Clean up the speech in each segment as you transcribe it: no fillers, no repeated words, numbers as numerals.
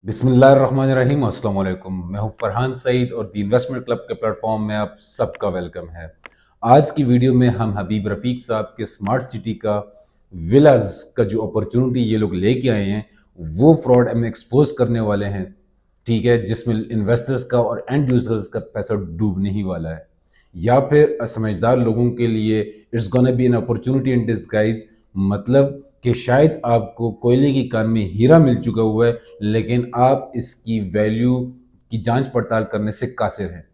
बिस्मिल्लाहिर्रहमानिर्रहीम अस्सलाम वालेकुम। मैं हूं फरहान सईद और दी इन्वेस्टमेंट क्लब के प्लेटफॉर्म में आप सबका वेलकम है। आज की वीडियो में हम हबीब रफ़ीक साहब के स्मार्ट सिटी का विलाज का जो अपॉर्चुनिटी ये लोग लेके आए हैं वो फ्रॉड हम एक्सपोज करने वाले हैं, ठीक है, जिसमें इन्वेस्टर्स का और एंड यूजर्स का पैसा डूबने ही वाला है, या फिर समझदार लोगों के लिए it's gonna be an opportunity in disguise. मतलब कि शायद आपको कोयले की कान में हीरा मिल चुका हुआ है, लेकिन आप इसकी वैल्यू की जांच पड़ताल करने से कासिर हैं।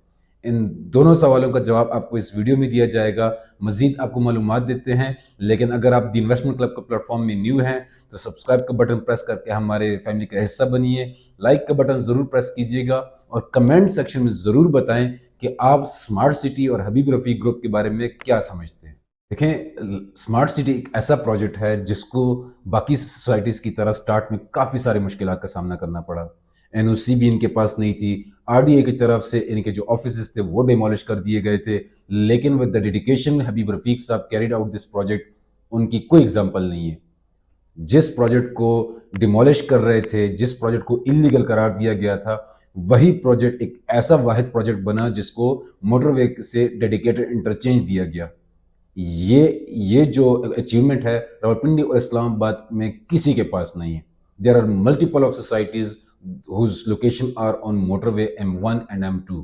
इन दोनों सवालों का जवाब आपको इस वीडियो में दिया जाएगा। मजीद आपको मालूमात देते हैं, लेकिन अगर आप दी इन्वेस्टमेंट क्लब के प्लेटफॉर्म में न्यू हैं तो सब्सक्राइब का बटन प्रेस करके हमारे फैमिली का हिस्सा बनिए। लाइक का बटन ज़रूर प्रेस कीजिएगा और कमेंट सेक्शन में ज़रूर बताएं कि आप स्मार्ट सिटी और हबीब रफ़ीक ग्रुप के बारे में क्या समझते हैं। देखें, स्मार्ट सिटी एक ऐसा प्रोजेक्ट है जिसको बाकी सोसाइटीज़ की तरह स्टार्ट में काफ़ी सारे मुश्किलात का सामना करना पड़ा। एनओसी भी इनके पास नहीं थी, आरडीए की तरफ से इनके जो ऑफिसेज थे वो डिमोलिश कर दिए गए थे, लेकिन विद द डेडिकेशन हबीब रफ़ीक साहब कैरिड आउट दिस प्रोजेक्ट, उनकी कोई एग्जाम्पल नहीं है। जिस प्रोजेक्ट को डिमोलिश कर रहे थे, जिस प्रोजेक्ट को इलीगल करार दिया गया था, वही प्रोजेक्ट एक ऐसा वाहिद प्रोजेक्ट बना जिसको मोटरवे से डेडिकेटेड इंटरचेंज दिया गया। ये जो अचीवमेंट है रावलपिंडी और इस्लामाबाद में किसी के पास नहीं है। There are multiple of societies whose location are on motorway M1 and M2,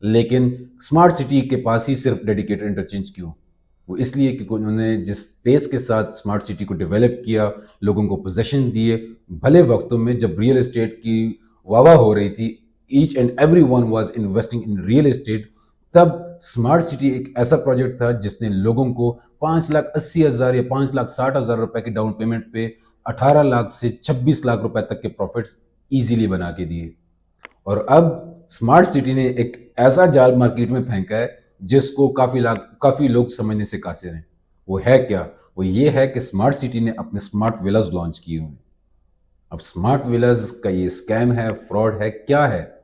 लेकिन स्मार्ट सिटी के पास ही सिर्फ डेडिकेटेड इंटरचेंज क्यों? वो इसलिए कि उन्होंने जिस पेस के साथ स्मार्ट सिटी को डेवलप किया, लोगों को पोजेशन दिए, भले वक्तों में जब रियल एस्टेट की वाह हो रही थी, each and every one was investing in real estate, तब स्मार्ट सिटी एक ऐसा प्रोजेक्ट था जिसने लोगों को 5,80,000 या 5,60,000 रुपए की डाउन पेमेंट पे 18 लाख से 26 लाख रुपए तक के प्रॉफिट्स इजीली बना के दिए। और अब स्मार्ट सिटी ने एक ऐसा जाल मार्केट में फेंका है जिसको काफी लोग समझने से कासिर हैं। वो है क्या? वो ये है कि स्मार्ट सिटी ने अपने स्मार्ट विलाज लॉन्च किए हुए हैं। अब स्मार्ट विलाज का ये स्कैम है, फ्रॉड है, क्या है?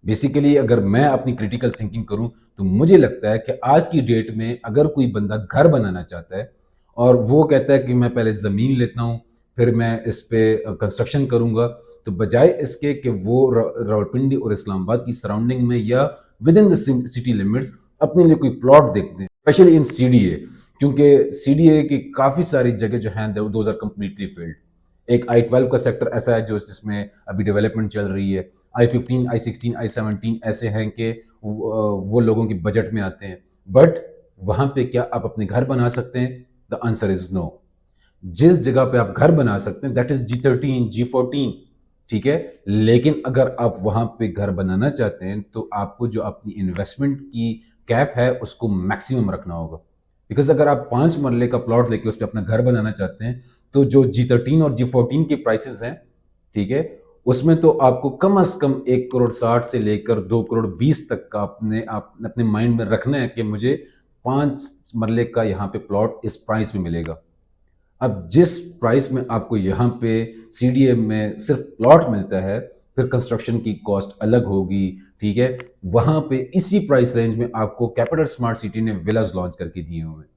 बेसिकली अगर मैं अपनी क्रिटिकल थिंकिंग करूं तो मुझे लगता है कि आज की डेट में अगर कोई बंदा घर बनाना चाहता है और वो कहता है कि मैं पहले ज़मीन लेता हूं, फिर मैं इस पे कंस्ट्रक्शन करूंगा, तो बजाय इसके कि वो रावलपिंडी और इस्लामाबाद की सराउंडिंग में या with in the city limits अपने लिए कोई प्लॉट देखते हैं, स्पेशली इन CDA, क्योंकि CDA की काफ़ी सारी जगह जो हैं दोज आर कम्प्लीटली फील्ड। एक I-12 का सेक्टर ऐसा है जो जिसमें अभी डेवलपमेंट चल रही है। I-15, I-16, I-17 ऐसे हैं कि वो लोगों की बजट में आते हैं, बट वहां पे क्या आप अपने घर बना सकते हैं? The answer is no. जिस जगह पे आप घर बना सकते हैं दैट इज G13, G14, ठीक है, लेकिन अगर आप वहां पे घर बनाना चाहते हैं तो आपको जो अपनी इन्वेस्टमेंट की कैप है उसको मैक्सिमम रखना होगा। बिकॉज अगर आप 5 मरले का प्लॉट लेके उस पर अपना घर बनाना चाहते हैं तो जो G13 और G14 के प्राइसेस हैं, ठीक है, उसमें तो आपको कम से कम 1,60,00,000 से लेकर 2,20,00,000 तक का अपने माइंड में रखना है कि मुझे 5 मरले का यहाँ पे प्लॉट इस प्राइस में मिलेगा। अब जिस प्राइस में आपको यहाँ पे CDA में सिर्फ प्लॉट मिलता है, फिर कंस्ट्रक्शन की कॉस्ट अलग होगी, ठीक है, वहां पे इसी प्राइस रेंज में आपको कैपिटल स्मार्ट सिटी ने विलाज लॉन्च करके दिए हुए हैं।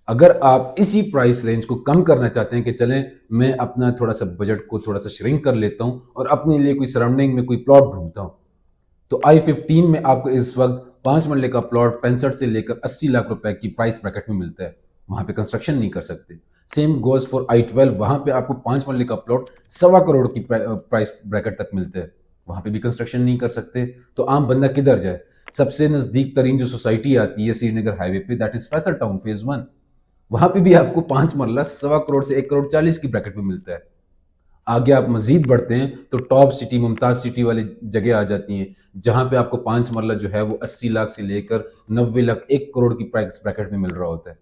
अगर आप इसी प्राइस रेंज को कम करना चाहते हैं कि चलें मैं अपना थोड़ा सा बजट को थोड़ा सा श्रिंक कर लेता हूं और अपने लिए कोई सराउंडिंग में कोई प्लॉट ढूंढता हूं, तो I-15 में आपको इस वक्त 5 मरले का प्लॉट 65 से लेकर 80 लाख रुपए की प्राइस ब्रैकेट में मिलता है। वहां पे कंस्ट्रक्शन नहीं कर सकते। सेम गोज फॉर I-12, वहां पे आपको 5 मरले का प्लॉट 1.25 करोड़ की प्राइस ब्रैकेट तक मिलता है। वहां पे भी कंस्ट्रक्शन नहीं कर सकते, तो आम बंदा किधर जाए? सबसे नजदीक तरीन जो सोसाइटी आती है श्रीनगर हाईवे पे, that is Faisal town phase 1। वहां पे भी आपको 5 मरला 1.25 करोड़ से 1,40,00,000 की ब्रैकेट में मिलता है। आगे आप मजीद बढ़ते हैं तो टॉप सिटी, मुमताज सिटी वाली जगह आ जाती हैं, जहां पे आपको 5 मरला जो है वो 80 लाख से लेकर 90 लाख 1 करोड़ की प्राइस ब्रैकेट में मिल रहा होता है।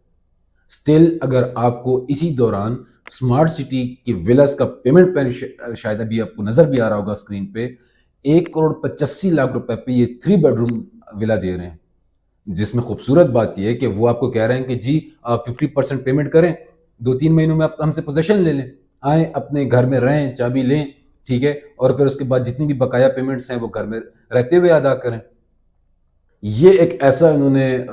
स्टिल अगर आपको इसी दौरान स्मार्ट सिटी के विलास का पेमेंट प्लान शायद अभी आपको नजर भी आ रहा होगा स्क्रीन पे, 1,85,00,000 रुपए पे ये 3 बेडरूम विला दे रहे हैं, जिसमें खूबसूरत बात यह है कि वो आपको कह रहे हैं कि जी आप 50% पेमेंट करें, 2-3 महीनों में आप हमसे पोजेशन ले लें, आए अपने घर में रहें, चाबी लें, ठीक है, और फिर उसके बाद जितनी भी बकाया पेमेंट्स हैं वो घर में रहते हुए अदा करें। ये एक ऐसा इन्होंने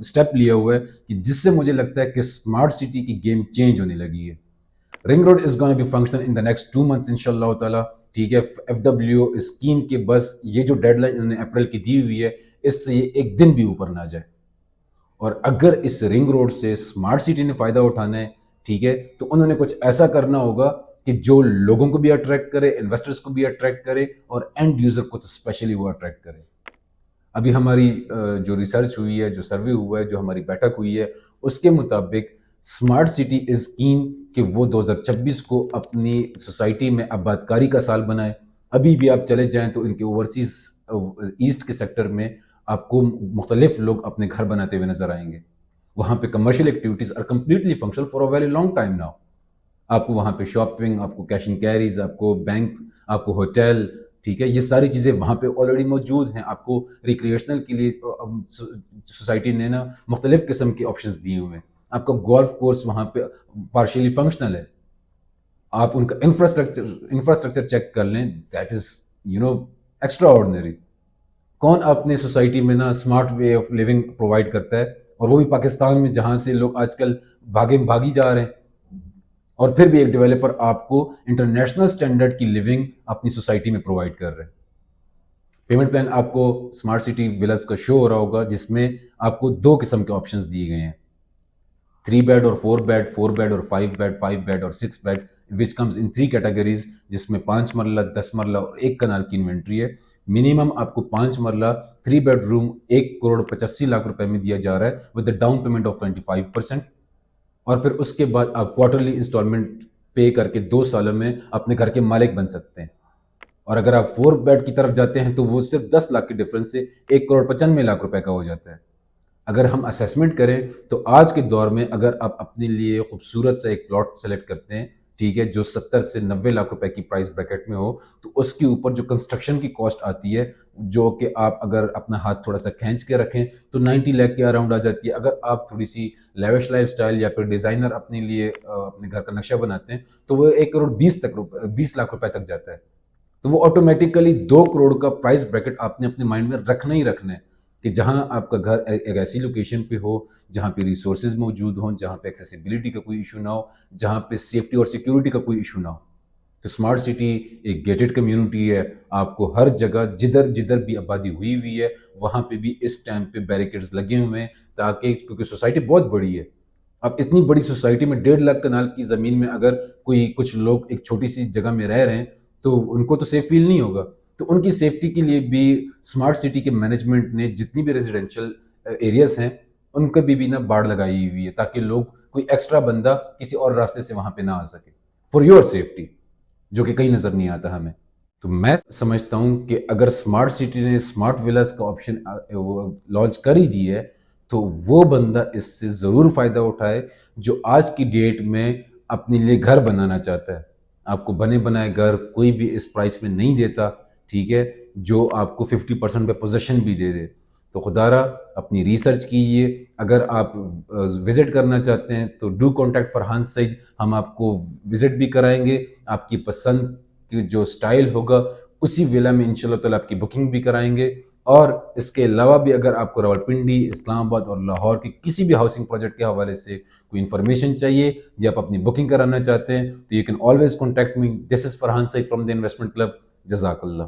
स्टेप लिया हुआ है कि जिससे मुझे लगता है कि स्मार्ट सिटी की गेम चेंज होने लगी है। Ring road is gonna be functional in the next 2 months इंशाल्लाह ताला। ठीक है, FW स्कीम के बस ये जो डेडलाइन इन्होंने अप्रैल की दी हुई है, इससे ये एक दिन भी ऊपर ना जाए। और अगर इस रिंग रोड से स्मार्ट सिटी ने फायदा उठाना है, ठीक है, तो उन्होंने कुछ ऐसा करना होगा कि जो लोगों को भी अट्रैक्ट करे, इन्वेस्टर्स को भी अट्रैक्ट करे और एंड यूजर को तो स्पेशली वो अट्रैक्ट करे। अभी हमारी जो रिसर्च हुई है, जो सर्वे हुआ है, जो हमारी बैठक हुई है, उसके मुताबिक स्मार्ट सिटी इज कीन कि वो 2026 को अपनी सोसाइटी में आबादकारी का साल बनाए। अभी भी आप चले जाएं तो इनके ओवरसीज ईस्ट के सेक्टर में आपको मुख्तलिफ लोग अपने घर बनाते हुए नजर आएंगे। वहां पे commercial activities are completely functional for a very long time now. आपको वहां पे शॉपिंग, आपको कैश एंड कैरीज, आपको बैंक, आपको होटल, ठीक है, ये सारी चीज़ें वहाँ पे ऑलरेडी मौजूद हैं। आपको रिक्रिएशनल के लिए सोसाइटी ने ना मुख्तलिफ किस्म के ऑप्शंस दिए हुए हैं। आपका गोल्फ कोर्स वहाँ पे पार्शियली फंक्शनल है। आप उनका इंफ्रास्ट्रक्चर चेक कर लें, दैट इज एक्स्ट्रा ऑर्डिनरी। कौन अपने सोसाइटी में ना smart way of living provide करता है, और वो भी पाकिस्तान में जहाँ से लोग आजकल भागी जा रहे हैं। और फिर भी एक डेवलपर आपको इंटरनेशनल स्टैंडर्ड की लिविंग अपनी सोसाइटी में प्रोवाइड कर रहे हैं। पेमेंट प्लान आपको स्मार्ट सिटी विलास का शो हो रहा होगा, जिसमें आपको दो किस्म के ऑप्शंस दिए गए हैं, 3 बेड और 4 बेड, 4 बेड और 5 बेड, 5 बेड और 6 bed, which comes in 3 categories, जिसमें 5 मरला, 10 मरला और 1 कनाल की इन्वेंट्री है। मिनिमम आपको 5 मरला 3 बेडरूम 1 करोड़ 85 लाख रुपए में दिया जा रहा है with the down payment of 25%। और फिर उसके बाद आप क्वार्टरली इंस्टॉलमेंट पे करके 2 सालों में अपने घर के मालिक बन सकते हैं। और अगर आप 4 बेड की तरफ जाते हैं तो वो सिर्फ 10 लाख के डिफरेंस से 1 करोड़ 95 लाख रुपए का हो जाता है। अगर हम असेसमेंट करें तो आज के दौर में अगर आप अपने लिए खूबसूरत सा एक प्लॉट सेलेक्ट करते हैं, ठीक है, जो 70 से 90 लाख रुपए की प्राइस ब्रैकेट में हो, तो उसके ऊपर जो कंस्ट्रक्शन की कॉस्ट आती है, जो कि आप अगर अपना हाथ थोड़ा सा खींच के रखें तो 90 लाख के अराउंड आ जाती है। अगर आप थोड़ी सी लेविश लाइफस्टाइल या फिर डिजाइनर अपने लिए अपने घर का नक्शा बनाते हैं तो वो 1 करोड़ 20 लाख रुपए तक जाता है। तो वो ऑटोमेटिकली 2 करोड़ का प्राइस ब्रैकेट आपने अपने माइंड में रखना ही रखना है कि जहां आपका घर एक ऐसी लोकेशन पे हो जहां पे रिसोर्सेज मौजूद हों, जहां पे एक्सेसिबिलिटी का कोई इशू ना हो, जहां पे सेफ्टी और सिक्योरिटी का कोई इशू ना हो। तो स्मार्ट सिटी एक गेटेड कम्युनिटी है। आपको हर जगह जिधर जिधर भी आबादी हुई है वहां पे भी इस टाइम पे बैरिकेड्स लगे हुए हैं, ताकि क्योंकि सोसाइटी बहुत बड़ी है। अब इतनी बड़ी सोसाइटी में 1.5 लाख कनाल की जमीन में अगर कुछ लोग एक छोटी सी जगह में रह रहे हैं तो उनको तो सेफ फील नहीं होगा। तो उनकी सेफ्टी के लिए भी स्मार्ट सिटी के मैनेजमेंट ने जितनी भी रेजिडेंशियल एरियाज हैं उनके भी ना बाड़ लगाई हुई है, ताकि लोग कोई एक्स्ट्रा बंदा किसी और रास्ते से वहां पे ना आ सके, फॉर योर सेफ्टी, जो कि कहीं नजर नहीं आता हमें। तो मैं समझता हूं कि अगर स्मार्ट सिटी ने स्मार्ट विलास का ऑप्शन लॉन्च कर ही दी है तो वो बंदा इससे जरूर फायदा उठाए जो आज की डेट में अपने लिए घर बनाना चाहता है। आपको बने बनाए घर कोई भी इस प्राइस में नहीं देता, ठीक है, जो आपको 50% पे पोजीशन भी दे दे। तो खुदारा अपनी रिसर्च कीजिए। अगर आप विजिट करना चाहते हैं तो डू कॉन्टैक्ट फरहान सईद, हम आपको विजिट भी कराएंगे। आपकी पसंद की जो स्टाइल होगा उसी विला में इंशाल्लाह ताला आपकी बुकिंग भी कराएंगे। और इसके अलावा भी अगर आपको रावलपिंडी, इस्लामाबाद और लाहौर के किसी भी हाउसिंग प्रोजेक्ट के हवाले से कोई इन्फॉर्मेशन चाहिए या आप अपनी बुकिंग कराना चाहते हैं तो you can always contact me. This is Farhan Saeed from the investment club. जज़ाकल्लाह।